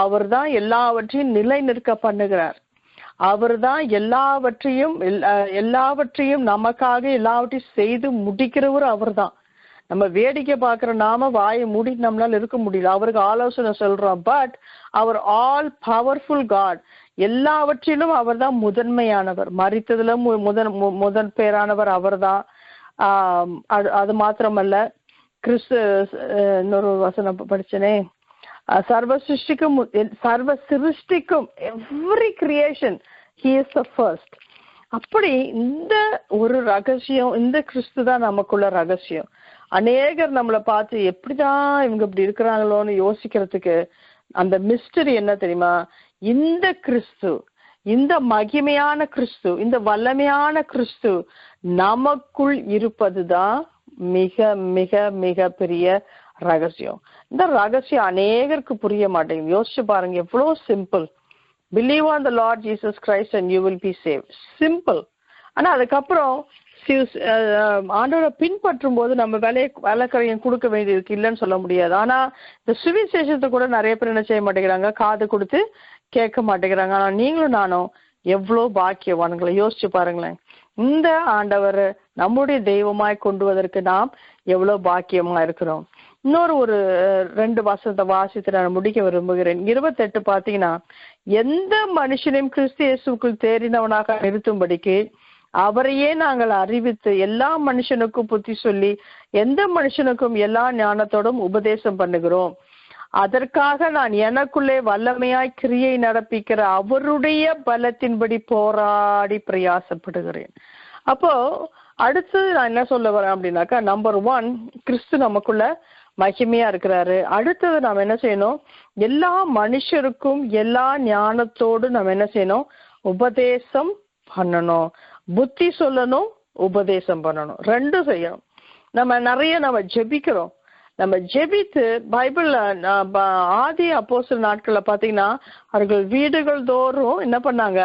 அவர் தான் எல்லாவற்றையும் நிலை நிற்க பண்ணுகிறார். அவர் தான் எல்லாவற்றையும் நமக்காக எல்லாவற்றையும் செய்து முடிக்கிறவர் அவர் தான். நம்ம வேடிக்கை பார்க்கிற நாம வாயை மூடி நம்மளால இருக்க முடியல, அவருக்கு ஆலோசனை சொல்றோம். பட் அவர் ஆல் பவர்ஃபுல் காட். எல்லாவற்றிலும் அவர் தான் முதன்மையானவர். மரித்ததுல முதன் பேரானவர் அவர் தான். அது மாத்திரமல்ல, கிறிஸ்து இன்னொரு வசனம் படிச்சனே, சர்வ சிருஷ்டிக்கும் every creation he is the first. அப்படி இந்த ஒரு ரகசியம், இந்த கிறிஸ்து தான் நமக்குள்ள ரகசியம். அநேகர் நம்மளை பார்த்து எப்படிதான் இவங்க இப்படி இருக்கிறாங்களோன்னு யோசிக்கிறதுக்கு அந்த மிஸ்டரி என்ன தெரியுமா, இந்த கிறிஸ்து, இந்த மகிமையான கிறிஸ்து, இந்த வல்லமையான கிறிஸ்து நமக்குள் இருப்பதுதான் மிக மிக மிக பெரிய ரகசியம். இந்த ரகசியம் அநேகருக்கு புரிய மாட்டேங்குது. யோசிச்சு பாருங்க, எவ்வளவு simple. Believe on the Lord Jesus Christ and you will be saved. Simple. ஆனா அதுக்கப்புறம் ஆண்டவரை பின்பற்றும் போது நம்ம வேலைக்கரையும் கொடுக்க வேண்டியிருக்கு, இல்லைன்னு சொல்ல முடியாது. ஆனா இந்த சுவிசேஷத்தை கூட நிறைய பேர் என்ன செய்ய மாட்டேங்கிறாங்க, காது கொடுத்து கேட்க மாட்டேங்கிறாங்க. ஆனா நீங்களும் நானும் எவ்வளவு பாக்கியவான்களை யோசிச்சு பாருங்களேன். இந்த ஆண்டவர் நம்முடைய தெய்வமாய் கொண்டுவதற்கு நாம் எவ்வளவு பாக்கியமா இருக்கிறோம். இன்னொரு 2 வசனத்தை வாசித்து நான் முடிக்க விரும்புகிறேன். 28 பாத்தீங்கன்னா, எந்த மனுஷனையும் கிறிஸ்து இயேசுக்குள் தேறினவனாக நிறுத்தும்படிக்கு அவரையே நாங்கள் அறிவித்து எல்லா மனுஷனுக்கும் புத்தி சொல்லி எந்த மனுஷனுக்கும் எல்லா ஞானத்தோடும் உபதேசம் பண்ணுகிறோம். அதற்காக நான் எனக்குள்ளே வல்லமையாய் கிரியை நடப்பிக்கிற அவருடைய பலத்தின்படி போராடி பிரயாசப்படுகிறேன். அப்போ அடுத்தது நான் என்ன சொல்ல வரேன் அப்படின்னாக்கா, நம்பர் 1, கிறிஸ்து நமக்குள்ள மகிமையா இருக்கிறாரு. அடுத்தது நாம் என்ன செய்யணும், எல்லா மனுஷருக்கும் எல்லா ஞானத்தோடு நம்ம என்ன செய்யணும், உபதேசம் பண்ணணும். புத்தி சொல்லணும், உபதேசம் பண்ணணும், 2 செய்யணும். நம்ம ஜெபிக்கிறோம். நம்ம ஜெபித்து பைபிள்ல ஆதி அப்போஸ்தலர் நாட்கள்ல பாத்தீங்கன்னா, அவர்கள் வீடுகள் தோறும் என்ன பண்ணாங்க,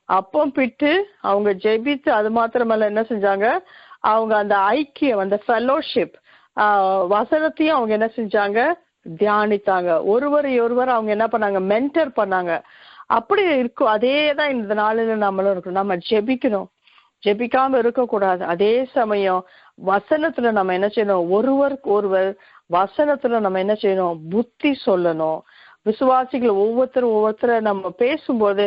அப்பம் பிட்டு அவங்க ஜெபித்து, அது மாத்திரமல்ல என்ன செஞ்சாங்க, அவங்க அந்த ஐக்கியம், அந்த ஃபெலோஷிப் வசனத்தையும் அவங்க என்ன செஞ்சாங்க, தியானித்தாங்க. ஒருவர் அவங்க என்ன பண்ணாங்க, மென்டர் பண்ணாங்க. அப்படி இருக்கும். அதே தான் இந்த நாளில நம்மளும் இருக்கணும். நம்ம ஜெபிக்கணும், ஜெபிக்காம இருக்கக்கூடாது. அதே சமயம் வசனத்துல நம்ம என்ன செய்யணும், ஒருவருக்கு ஒருவர் வசனத்துல நம்ம என்ன செய்யணும், புத்தி சொல்லணும். விசுவாசிகள் ஒவ்வொருத்தரை நம்ம பேசும்போது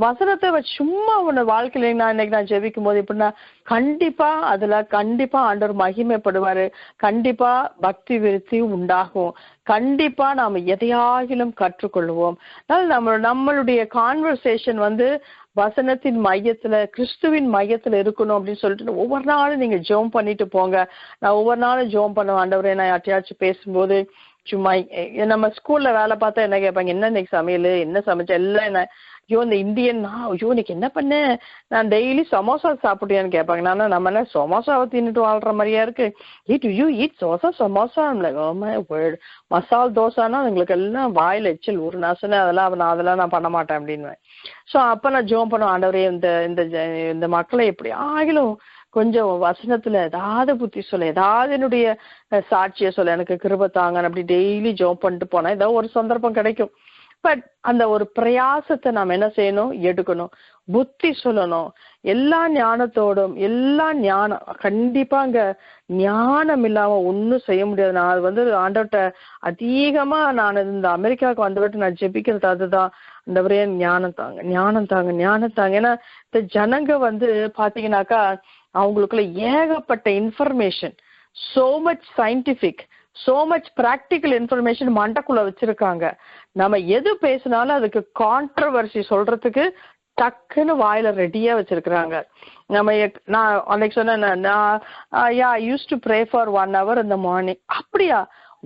வசனத்தை வச்சு சும்மா உன்னை வாழ்க்கையில இன்னைக்கு நான் ஜெபிக்கும் போது எப்படின்னா, கண்டிப்பா ஆண்டவர் மகிமைப்படுவாரு. கண்டிப்பா பக்தி விருத்தி உண்டாகும். கண்டிப்பா நாம எதையாகிலும் கற்றுக்கொள்வோம். நம்மளுடைய கான்வர்சேஷன் வசனத்தின் மையத்துல, கிறிஸ்துவின் மையத்துல இருக்கணும் அப்படின்னு சொல்லிட்டு ஒவ்வொரு நாளும் நீங்க ஜெபம் பண்ணிட்டு போங்க. நான் ஒவ்வொரு நாளும் ஜெபம் பண்ணுவேன், ஆண்டவரே நான் யார்ட்டையாச்சும் பேசும்போது சும்மா நம்ம ஸ்கூல்ல வேலை பார்த்தா என்ன கேட்பாங்க, என்ன இன்னைக்கு சமையல், என்ன சமைச்ச, எல்லாம் என்ன, ஐயோ இந்த இந்தியன், ஐயோ இன்னைக்கு என்ன பண்ண, நான் டெய்லி சமோசா சாப்பிட்டியான்னு கேட்பாங்க. நானும் நம்ம என்ன சமோசாவை தின்னுட்டு வாழ்ற மாதிரியா இருக்கு, ஈட் சமோசா மசால் தோசானா எங்களுக்கு எல்லாம் வாயில எச்சல் ஒரு நாசனே, அதெல்லாம் நான் பண்ண மாட்டேன் அப்படின்னு. ஸோ அப்ப நான் ஜோம் பண்ணுவேன், ஆண்டவரே இந்த மக்களை எப்படி ஆகிலும் கொஞ்சம் வசனத்துல ஏதாவது புத்தி சொல்ல, ஏதாவது என்னுடைய சாட்சிய சொல்ல, எனக்கு கிருபை தாங்க அப்படி டெய்லி ஜோம் பண்ணிட்டு போனா ஏதாவது ஒரு சந்தர்ப்பம் கிடைக்கும். பட் அந்த ஒரு பிரயாசத்தை நாம் என்ன செய்யணும், எடுக்கணும், புத்தி சொல்லணும், எல்லா ஞானத்தோடும். எல்லா ஞானம் கண்டிப்பா அங்க ஞானம் இல்லாம ஒன்னும் செய்ய முடியாது. நான் அது ஆண்டவர்கிட்ட அதிகமா நான் இந்த அமெரிக்காவுக்கு வந்துவிட்டு நான் ஜெபிக்கிறது அதுதான், ஆண்டவரே ஞானம் தாங்க, ஞானம் தாங்க, ஞானம் தாங்க. ஏன்னா இந்த ஜனங்க பாத்தீங்கன்னாக்கா அவங்களுக்குள்ள ஏகப்பட்ட information, so much scientific, so much practical information மண்டக்குள்ள வச்சிருக்காங்க. நம்ம எது பேசினாலும் அதுக்கு கான்ட்ரவர்சி சொல்றதுக்கு டக்குன்னு வாயில ரெடியா வச்சிருக்கிறாங்க. நான் அன்னைக்கு சொன்னேன், I use to pray for 1 hour in the morning. அப்படியா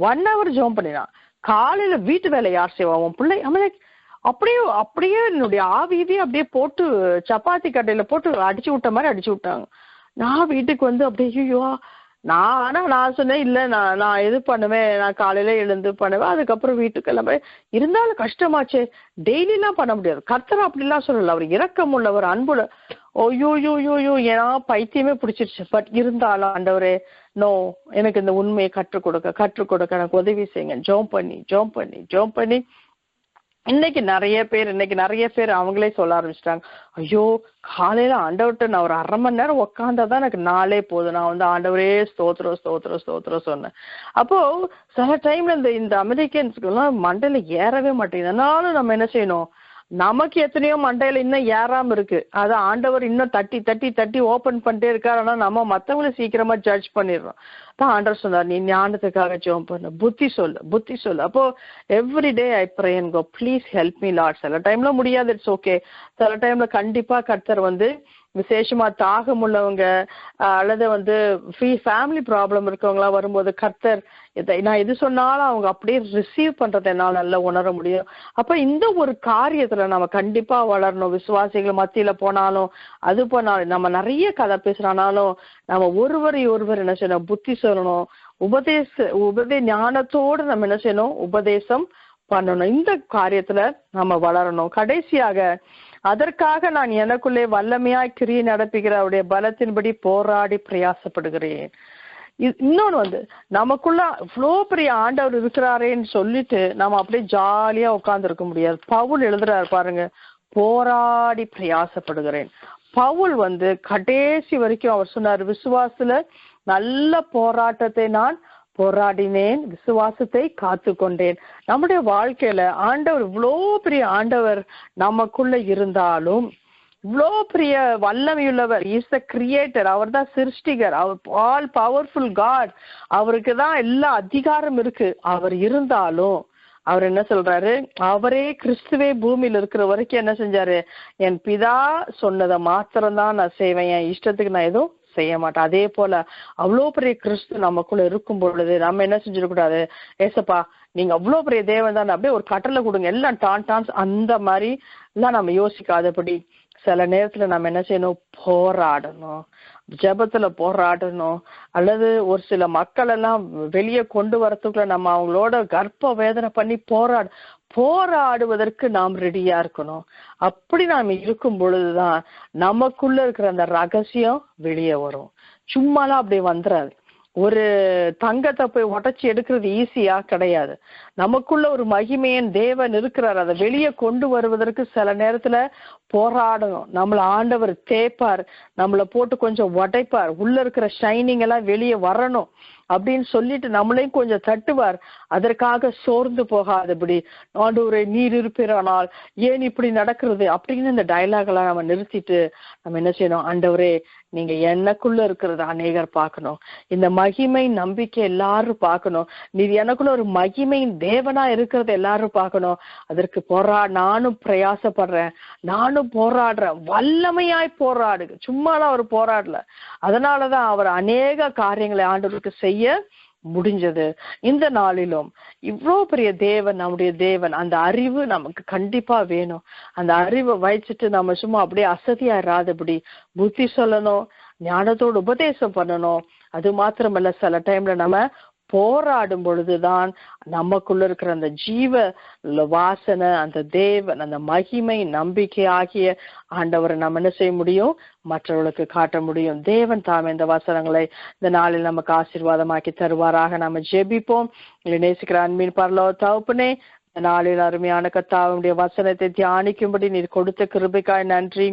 1 hour ஜோம் பண்ணினான். காலையில வீட்டு வேலை யார் செய்வா, உன் பிள்ளை? அப்படியே என்னுடைய ஆவியவே அப்படியே போட்டு சப்பாத்தி கட்டையில போட்டு அடிச்சு விட்ட மாதிரி அடிச்சு விட்டாங்க. நான் வீட்டுக்கு அப்படியே ஐயோ, நான் சொன்னேன், இல்ல நான் எது பண்ணுவேன், நான் காலையில எழுந்து பண்ணுவேன், அதுக்கப்புறம் வீட்டுக்கு எல்லாமே இருந்தாலும் கஷ்டமாச்சே, டெய்லி எல்லாம் பண்ண முடியாது. கர்த்தர் அப்படிலாம் சொல்லல, அவர் இரக்கம் உள்ளவர், அன்புல. ஓயோயோயோயோ ஏன்னா பைத்தியமே பிடிச்சிருச்சு. பட் இருந்தாலும் ஆண்டவரே நோ, எனக்கு இந்த உண்மையை கற்றுக் கொடுக்க எனக்கு உதவி செய்யுங்க. ஜோம் பண்ணி இன்னைக்கு நிறைய பேர் அவங்களே சொல்ல ஆரம்பிச்சிட்டாங்க, ஐயோ காலையில ஆண்டவர்கிட்ட நான் ஒரு 1/2 மணி நேரம் உட்காந்தாதான் எனக்கு நாளே போதும், நான் ஆண்டவரே ஸ்தோத்திரம் சொன்னேன். அப்போ சில டைம்ல இந்த அமெரிக்கன்ஸ்க்கு எல்லாம் மண்டையில ஏறவே மாட்டேங்குது. அதனால நம்ம என்ன செய்யணும், நமக்கு எத்தனையோ மண்டையில இன்னும் ஏறாம இருக்கு, அது ஆண்டவர் இன்னும் தட்டி ஓபன் பண்ணிட்டே இருக்காரு. ஆனா நம்ம மத்தவங்களை சீக்கிரமா ஜட்ஜ் பண்ணிடுறோம். தான் ஆண்டவர் சொன்னார், நீ ஞானத்துக்காக ஜெபம் பண்ணு, புத்தி சொல்லு. அப்போ every day I pray and go, please help me lord. சில டைம்ல முடியாது, இட்ஸ் ஓகே. சில டைம்ல கண்டிப்பா கர்த்தர் விசேஷமா தாகம் உள்ளவங்க அல்லது ஃபேமிலி ப்ராப்ளம் இருக்கவங்களா வரும்போது கர்த்தர் நான் எது சொன்னாலும் அவங்க அப்படியே ரிசீவ் பண்றதை என்னால் நல்லா உணர முடியும். அப்ப இந்த ஒரு காரியத்துல நம்ம கண்டிப்பா வளரணும். விசுவாசிகள் மத்தியில போனாலும் அது போனாலும் நம்ம நிறைய கதை பேசுறானாலும் நம்ம ஒருவர் என்ன செய்யணும், புத்தி சொல்லணும், ஞானத்தோடு நம்ம என்ன செய்யணும், உபதேசம் பண்ணணும். இந்த காரியத்துல நம்ம வளரணும். கடைசியாக அதற்காக நான் எனக்குள்ளே வல்லமையாய் கிரியை நடப்புகிற அவருடைய பலத்தின்படி போராடி பிரயாசப்படுகிறேன். இன்னொன்னு நமக்குள்ள இவ்வளோ பெரிய ஆண்டவர் இருக்கிறாரேன்னு சொல்லிட்டு நம்ம அப்படியே ஜாலியா உட்கார்ந்து இருக்க முடியாது. பவுல் எழுதுறாரு பாருங்க, போராடி பிரயாசப்படுகிறேன். பவுல் கடைசி வரைக்கும் அவர் சொன்னார், விசுவாசத்துல நல்ல போராட்டத்தை நான் போராடினேன், விசுவாசத்தை காத்து கொண்டேன். நம்முடைய வாழ்க்கையில ஆண்டவர் இவ்வளோ பெரிய ஆண்டவர் நமக்குள்ள இருந்தாலும், இவ்வளோ பெரிய வல்லமையுள்ளவர், இஸ் த கிரியேட்டர், அவர் தான் சிருஷ்டிகர், அவர் ஆல் பவர்ஃபுல் காட், அவருக்கு தான் எல்லா அதிகாரம் இருக்கு. அவர் இருந்தாலும் அவர் என்ன சொல்றாரு, அவரே கிறிஸ்துவே பூமியில இருக்கிற வரைக்கும் என்ன செஞ்சாரு, என் பிதா சொன்னதை மாத்திரம்தான் நான் செய்வேன், என் இஷ்டத்துக்கு நான் எதுவும் செய்ய மாட்டேன். அதே போல அவ்வளோ பெரிய கிறிஸ்து நமக்குள்ள இருக்கும் பொழுது நம்ம என்ன செஞ்சிடக்கூடாது, ஏசப்பா நீங்க அவ்வளோ பெரிய தேவன் தான், அப்படியே ஒரு கட்டளை கொடுங்க எல்லாம் டான்ஸ் அந்த மாதிரி எல்லாம் நம்ம யோசிக்காதபடி சில நேரத்துல நம்ம என்ன செய்யணும், போராடணும், ஜெபத்துல போராடணும். அல்லது ஒரு சில மக்கள் எல்லாம் வெளியே கொண்டு வரத்துக்குள்ள நம்ம அவங்களோட கர்ப்ப வேதனை பண்ணி போராடுவதற்கு நாம் ரெடியா இருக்கணும். அப்படி நாம் இருக்கும் பொழுதுதான் நமக்குள்ள இருக்கிற அந்த ரகசியம் வெளியே வரும். சும்மாலாம் அப்படி வந்துடாது. ஒரு தங்கத்தை போய் உடைச்சி எடுக்கிறது ஈஸியா கிடையாது. நமக்குள்ள ஒரு மகிமையன் தேவன் இருக்கிறார், அதை வெளியே கொண்டு வருவதற்கு சில நேரத்துல போராடணும். நம்மள ஆண்டவர் தேய்ப்பார், நம்மளை போட்டு கொஞ்சம் உடைப்பார், உள்ள இருக்கிற ஷைனிங் எல்லாம் வெளியே வரணும் அப்படின்னு சொல்லிட்டு நம்மளையும் கொஞ்சம் தட்டுவார். அதற்காக சோர்ந்து போகாதபடி, ஆண்டவரே நீர் இருப்பீரானால் ஏன் இப்படி நடக்கிறது அப்படின்னு இந்த டயலாக் எல்லாம் நம்ம நிறுத்திட்டு நம்ம என்ன செய்யணும், ஆண்டவரே நீங்க எனக்குள்ள இருக்கிறத அநேகர் பார்க்கணும், இந்த மகிமை நம்பிக்கை எல்லாரும் பார்க்கணும், நீ எனக்குள்ள ஒரு மகிமையின் தேவனா இருக்கிறத எல்லாரும் பார்க்கணும். அதற்கு நானும் பிரயாசப்படுறேன், நானும் போராடுறேன், வல்லமையாய் சும்மாலாம் அவர் போராடல. அதனாலதான் அவர் அநேக காரியங்களை ஆண்டவருக்கு செய்ய முடிஞ்சது. இந்த நாளிலும் இவ்வளவு பெரிய தேவன், நம்முடைய தேவன், அந்த அறிவு நமக்கு கண்டிப்பா வேணும். அந்த அறிவை வச்சுட்டு நம்ம சும்மா அப்படியே அசதியாயிராதபடி புத்தி சொல்லணும், ஞானத்தோடு உபதேசம் பண்ணணும். அது மாத்திரமல்ல, சில டைம்ல நம்ம போராடும் பொழுதுதான் நமக்குள்ள இருக்கிற அந்த ஜீவ வாசனை, அந்த தேவன், அந்த மகிமை, நம்பிக்கை ஆகிய ஆண்டவரை நம்ம என்ன செய்ய முடியும், மற்றவர்களுக்கு காட்ட முடியும். தேவன் தாமே இந்த வசனங்களை இந்த நாளில் நமக்கு ஆசீர்வாதமாக்கி தருவாராக. நம்ம ஜெபிப்போம். நேசிக்கிற அன்பின் பரலோக தகப்பனே, நாளில் அருமையான கர்த்தாவுடைய வசனத்தை தியானிக்கும்படி நீர் கொடுத்த கிருபைக்காய் நன்றி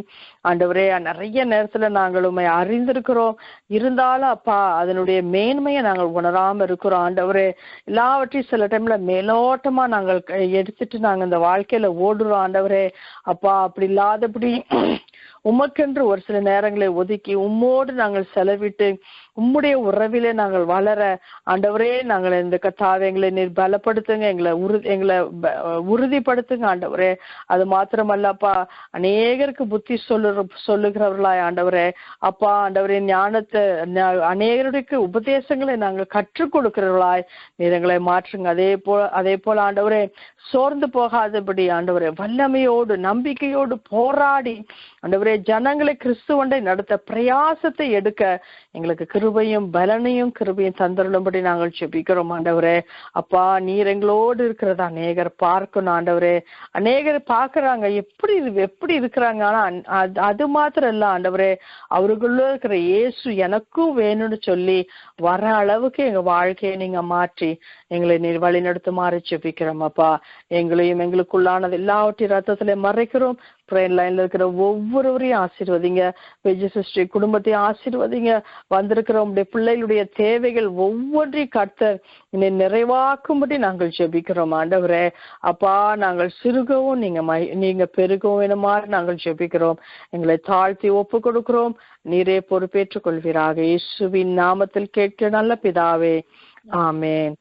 ஆண்டவரே. நிறைய நேரத்துல நாங்கள் உண்மை அறிந்திருக்கிறோம், இருந்தாலும் அப்பா அதனுடைய மேன்மையை நாங்கள் உணராம இருக்கிறோம் ஆண்டவரே. எல்லாவற்றையும் சில டைம்ல மேலோட்டமா நாங்கள் எடுத்துட்டு நாங்க இந்த வாழ்க்கையில ஓடுறோம் ஆண்டவரே. அப்பா அப்படி இல்லாதபடி உமக்கென்று ஒரு சில நேரங்களை ஒதுக்கி உம்மோடு நாங்கள் செலவிட்டு உம்முடைய உறவிலே நாங்கள் வளர ஆண்டவரே, நாங்கள் இந்த கர்த்தாவே எங்களை நீர் பலப்படுத்துங்க, எங்களை உறுதிப்படுத்துங்க ஆண்டவரே. அது மாத்திரமல்லப்பா, அநேகருக்கு புத்தி சொல்லுகிறவர்களாய் ஆண்டவரே அப்பா, ஆண்டவரே ஞானத்தை அநேகருக்கு உபதேசங்களை நாங்கள் கற்றுக் கொடுக்கிறவர்களாய் நீர் எங்களை மாற்றுங்க. அதே போல ஆண்டவரே, சோர்ந்து போகாதபடி ஆண்டவரே வல்லமையோடு நம்பிக்கையோடு போராடி ஆண்டவரே ஜனங்களை கிறிஸ்துவண்டை நடத்த பிரயாசத்தை எடுக்க எங்களுக்கு கிருபையும் பலனையும் கிருபையும் தந்தருளும்படி நாங்கள் ஜெபிக்கிறோம் ஆண்டவரே. அப்பா நீர் எங்களோடு இருக்கிறதா அநேகர் பார்க்கணும் ஆண்டவரே. அநேகர் பார்க்கறாங்க, எப்படி இருக்கிறாங்க. ஆனா அது மாத்திரம் இல்ல ஆண்டவரே, அவருக்குள்ள இருக்கிற இயேசு எனக்கும் வேணும்னு சொல்லி வர அளவுக்கு எங்க வாழ்க்கையை நீங்க மாற்றி எங்களை நீர் வழி நடத்துமாறு ஜெபிக்கிறோம் அப்பா. எங்களையும் எங்களுக்குள்ளானது எல்லாவற்றையும் ரத்தத்திலே மறைக்கிறோம். ப்ரேயர் லைன்ல இருக்கிற ஒவ்வொருவரையும் ஆசீர்வதிங்க. பெஜி சிஸ்டர் குடும்பத்தையும் ஆசீர்வதிங்க. வந்திருக்கிற உங்களுடைய பிள்ளைகளுடைய தேவைகள் ஒவ்வொன்றையும் கர்த்தர் என்னை நிறைவாக்கும்படி நாங்கள் ஜெபிக்கிறோம் ஆண்டவரே. அப்பா நாங்கள் சிறுகவும் நீங்க பெருகவும் வேணுமாறு நாங்கள் ஜெபிக்கிறோம். எங்களை தாழ்த்தி ஒப்பு கொடுக்கிறோம். நீரே பொறுப்பேற்றுக் கொள்வீராக. இயேசுவின் நாமத்தில் கேட்க நல்ல பிதாவே, ஆமென்.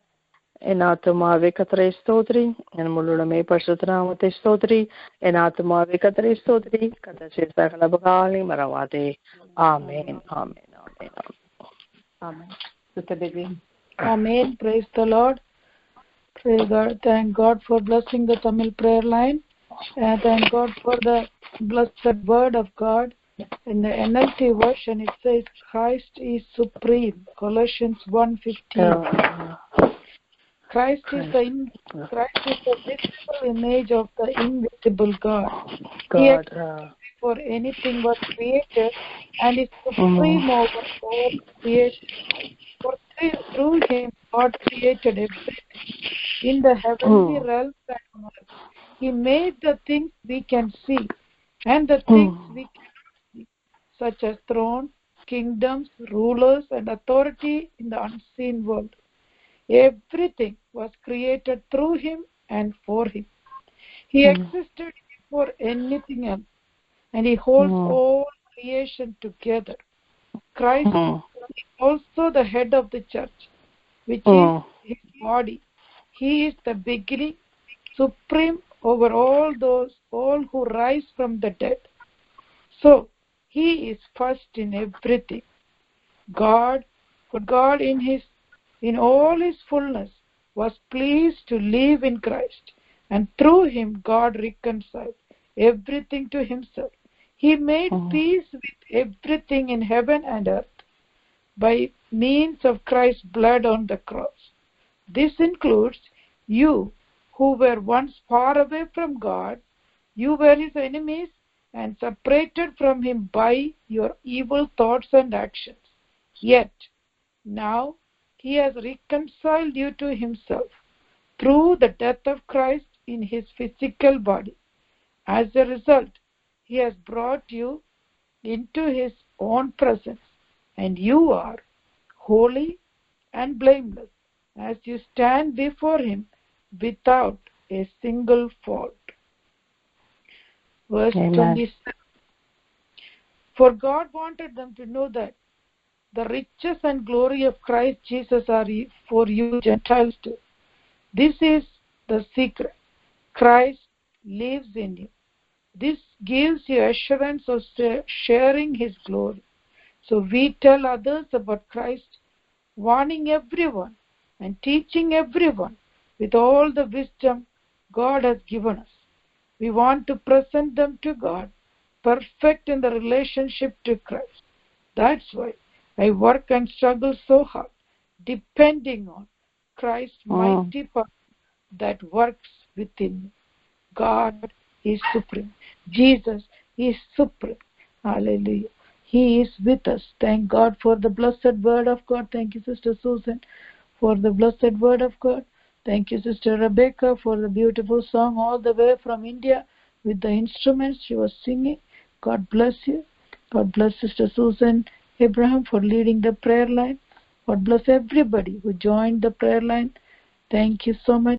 என் ஆத்துமாவே கர்த்தரை ஸ்தோத்திரி, என் முழுமே பரிசுத்த நாமத்தை ஸ்தோத்திரி. என் ஆத்துமாவே கர்த்தரை ஸ்தோத்திரி, கர்த்தர் செய்த சகல உபகாரங்களையும் மறவாதே. ஆமென், ஆமென், ஆமென், ஆமென். Sister Devi. Amen. Praise the Lord. Praise God. Thank God for blessing the Tamil prayer line. And thank God for the blessed word of God. In the NLT version, it says, Christ is supreme. Colossians 1:15. Christ is the visible image of the invisible God. Before anything was created, and is supreme over all creation. For through him God created everything in the heavenly realms and on earth. He made the things we can see and the things we cannot see, such as thrones, kingdoms, rulers, and authority in the unseen world. Everything was created through him and for him. He existed before anything else, and he holds all creation together. Christ is also the head of the church, which is his body. He is the beginning, supreme over all who rise from the dead. So he is first in everything. God in all his fullness was pleased to live in Christ, and through him God reconciled everything to himself. He made peace with everything in heaven and earth by means of Christ's blood on the cross. This includes you who were once far away from God. You were his enemies and separated from him by your evil thoughts and actions. Yet now he has reconciled you to himself through the death of Christ in his physical body. As a result, he has brought you into his own presence, and you are holy and blameless as you stand before him without a single fault. Verse 27. For God wanted them to know that the riches and glory of Christ Jesus are for you Gentiles too. This is the secret. Christ lives in you. This gives you assurance of sharing his glory. So we tell others about Christ, warning everyone and teaching everyone with all the wisdom God has given us. We want to present them to God, perfect in the relationship to Christ. That's why I work and struggle so hard, depending on Christ's mighty power that works within me. God is supreme. Jesus is supreme. Hallelujah. He is with us. Thank God for the blessed word of God. Thank you, Sister Susan, for the blessed word of God. Thank you, Sister Rebecca, for the beautiful song all the way from India with the instruments she was singing. God bless you. God bless Sister Susan Abraham for leading the prayer line. God bless everybody who joined the prayer line. Thank you so much.